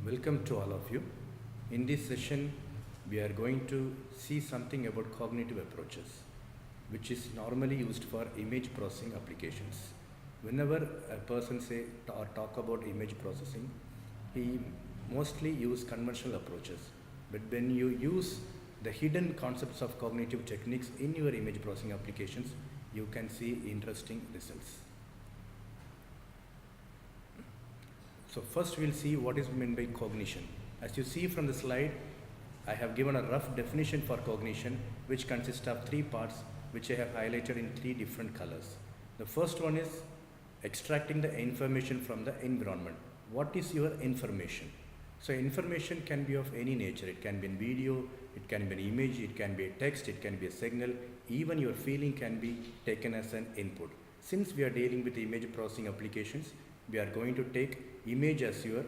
Welcome to all of you. In this session, we are going to see something about cognitive approaches, which is normally used for image processing applications. Whenever a person say or talk about image processing, he mostly use conventional approaches. But when you use the hidden concepts of cognitive techniques in your image processing applications, you can see interesting results. So first we'll see what is meant by cognition. As you see from the slide, I have given a rough definition for cognition, which consists of three parts, which I have highlighted in three different colors. The first one is extracting the information from the environment. What is your information? So information can be of any nature. It can be in video, it can be an image, it can be a text, it can be a signal, even your feeling can be taken as an input. Since we are dealing with image processing applications, we are going to take image as our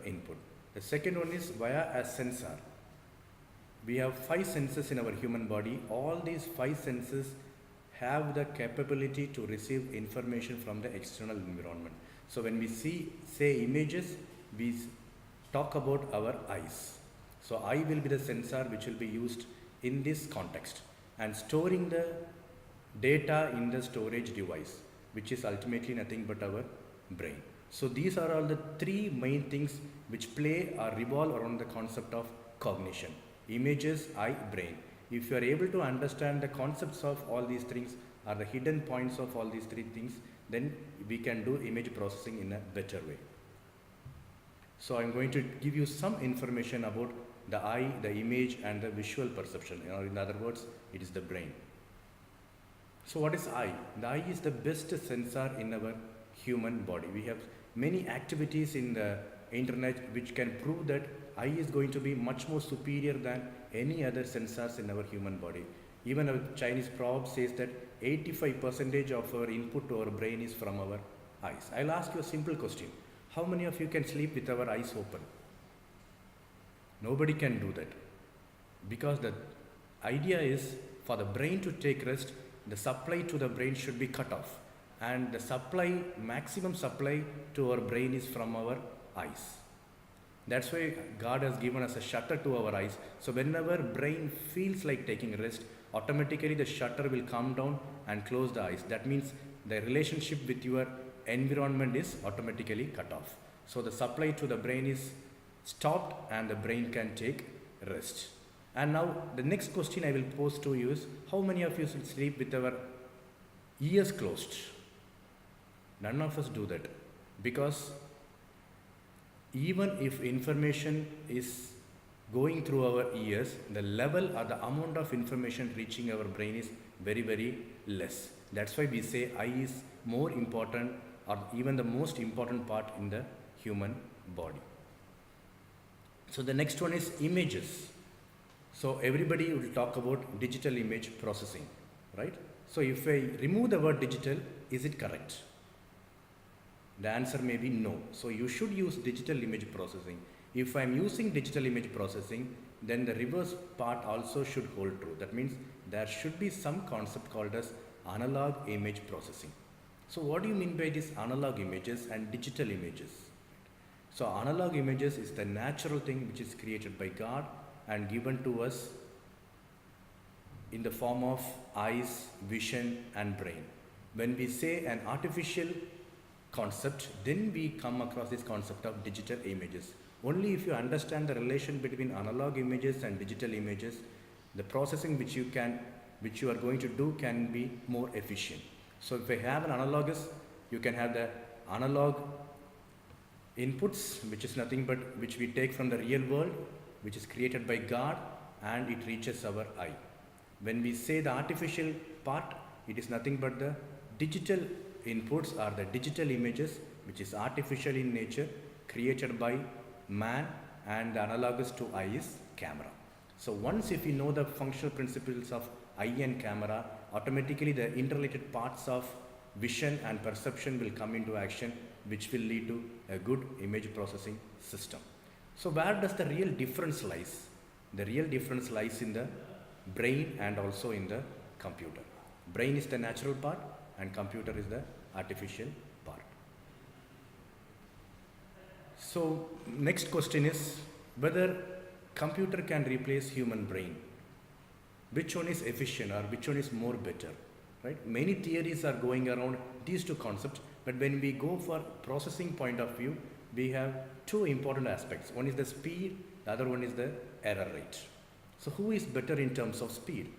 input. The second one is via a sensor. We have 5 senses in our human body. All these 5 senses have the capability to receive information from the external environment. So when we say images, we talk about our eyes. So eye will be the sensor which will be used in this context and storing the data in the storage device, which is ultimately nothing but our brain. So these are all the 3 main things which play or revolve around the concept of cognition: images, eye, brain. If you are able to understand the concepts of all these things or the hidden points of all these 3 things, then we can do image processing in a better way. So I'm going to give you some information about the eye, the image and the visual perception. In other words, it is the brain. So what is eye? The eye is the best sensor in our human body. We have many activities in the internet which can prove that eye is going to be much more superior than any other sensors in our human body. Even a Chinese proverb says that 85% of our input to our brain is from our eyes. I'll ask you a simple question. How many of you can sleep with our eyes open? Nobody can do that, because the idea is for the brain to take rest, the supply to the brain should be cut off, and the maximum supply to our brain is from our eyes. That's why God has given us a shutter to our eyes. So whenever brain feels like taking rest, automatically the shutter will come down and close the eyes. That means the relationship with your environment is automatically cut off. So the supply to the brain is stopped and the brain can take rest. And now the next question I will pose to you is, how many of you should sleep with our ears closed? None of us do that, because even if information is going through our ears, the level or the amount of information reaching our brain is very, very less. That's why we say eye is more important, or even the most important part in the human body. So the next one is images. So everybody will talk about digital image processing, right? So if I remove the word digital, is it correct? The answer may be no. So you should use digital image processing. If I'm using digital image processing, then the reverse part also should hold true. That means there should be some concept called as analog image processing. So what do you mean by these analog images and digital images? So analog images is the natural thing which is created by God and given to us in the form of eyes, vision and brain. When we say an artificial concept, then we come across this concept of digital images. Only if you understand the relation between analog images and digital images, the processing which you are going to do can be more efficient. So if I have an analogous, you can have the analog inputs, which is nothing but which we take from the real world, which is created by God, and it reaches our eye. When we say the artificial part, it is nothing but the digital inputs or the digital images, which is artificial in nature, created by man, and the analogous to eye is camera. So once if you know the functional principles of eye and camera, automatically the interrelated parts of vision and perception will come into action, which will lead to a good image processing system. So where does the real difference lies? The real difference lies in the brain and also in the computer. Brain is the natural part and computer is the artificial part. So next question is whether computer can replace human brain. Which one is efficient or which one is more better? Right? Many theories are going around these two concepts, but when we go for processing point of view, we have two important aspects. One is the speed, the other one is the error rate. So who is better in terms of speed?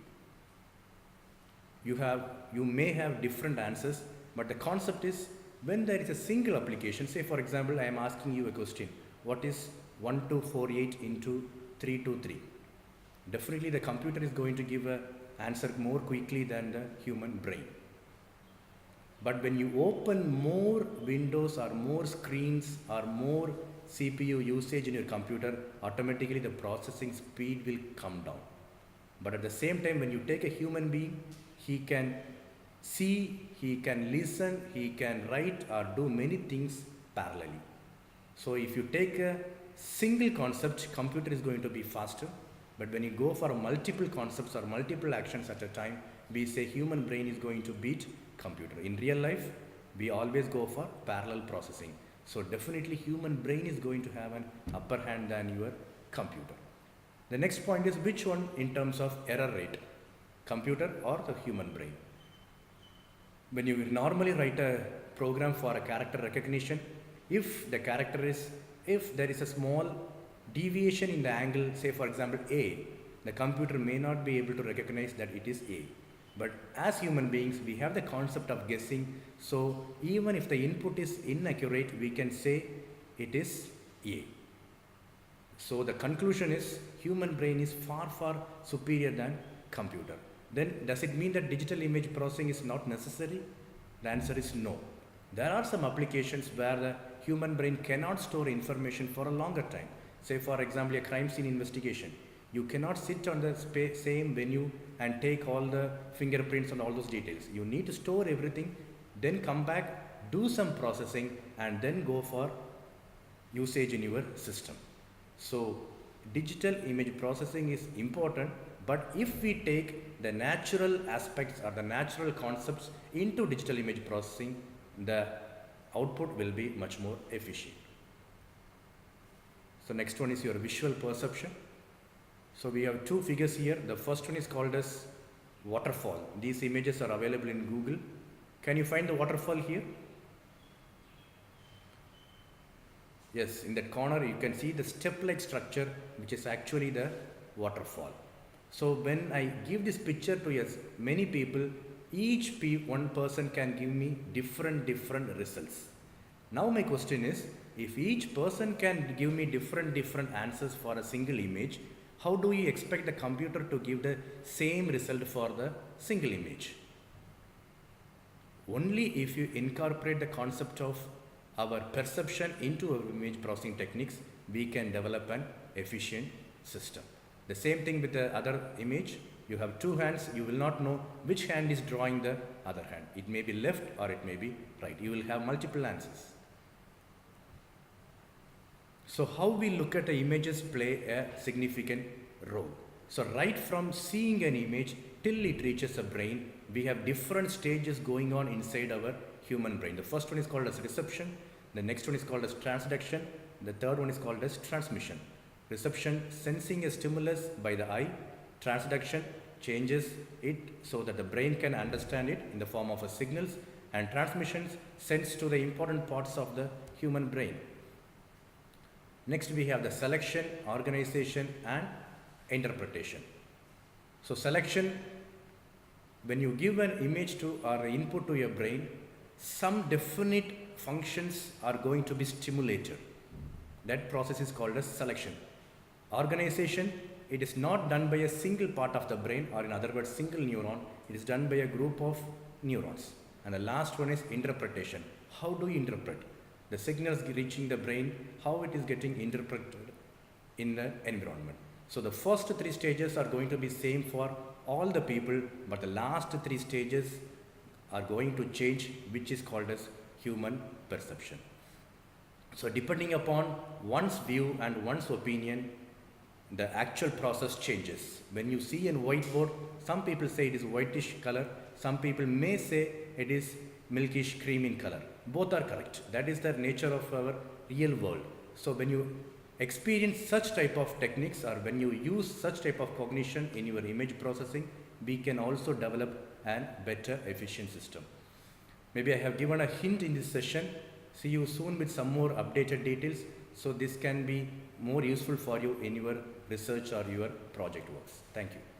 You may have different answers, but the concept is when there is a single application, say for example, I am asking you a question, what is 1248 into 323? Definitely the computer is going to give an answer more quickly than the human brain. But when you open more windows or more screens or more CPU usage in your computer, automatically the processing speed will come down. But at the same time, when you take a human being, he can see, he can listen, he can write or do many things parallelly. So if you take a single concept, computer is going to be faster. But when you go for multiple concepts or multiple actions at a time, we say human brain is going to beat computer. In real life, we always go for parallel processing. So definitely human brain is going to have an upper hand than your computer. The next point is which one in terms of error rate, computer or the human brain? When you normally write a program for a character recognition, if there is a small deviation in the angle, say for example A, the computer may not be able to recognize that it is A. But as human beings, we have the concept of guessing. So even if the input is inaccurate, we can say it is A. So the conclusion is human brain is far, far superior than computer. Then does it mean that digital image processing is not necessary? The answer is no. There are some applications where the human brain cannot store information for a longer time. Say for example, a crime scene investigation. You cannot sit on the same venue and take all the fingerprints and all those details. You need to store everything, then come back, do some processing, and then go for usage in your system. So digital image processing is important, but if we take the natural aspects or the natural concepts into digital image processing, the output will be much more efficient. So next one is your visual perception. So we have two figures here. The first one is called as waterfall. These images are available in Google. Can you find the waterfall here? Yes, in that corner you can see the step-like structure, which is actually the waterfall. So when I give this picture to many people, one person can give me different results. Now my question is, if each person can give me different answers for a single image, how do you expect the computer to give the same result for the single image? Only if you incorporate the concept of our perception into our image processing techniques, we can develop an efficient system. The same thing with the other image. You have two hands, you will not know which hand is drawing the other hand. It may be left or it may be right. You will have multiple answers. So how we look at the images play a significant role. So right from seeing an image till it reaches a brain, we have different stages going on inside our human brain. The first one is called as reception, the next one is called as transduction, the third one is called as transmission. Reception, sensing a stimulus by the eye. Transduction changes it so that the brain can understand it in the form of signals, and transmissions sends to the important parts of the human brain. Next we have the selection, organization and interpretation. So selection, when you give an image to or input to your brain, some definite functions are going to be stimulated. That process is called as selection. Organization, it is not done by a single part of the brain, or in other words single neuron. It is done by a group of neurons. And the last one is interpretation. How do you interpret the signals reaching the brain, how it is getting interpreted in the environment? So the first three stages are going to be same for all the people, but the last three stages are going to change, which is called as human perception. So depending upon one's view and one's opinion, the actual process changes. When you see a whiteboard, some people say it is whitish color, some people may say it is milkish cream in color. Both are correct. That is the nature of our real world. So when you experience such type of techniques, or when you use such type of cognition in your image processing, we can also develop a better efficient system. Maybe I have given a hint in this session. See you soon with some more updated details. So this can be more useful for you in your research or your project works. Thank you.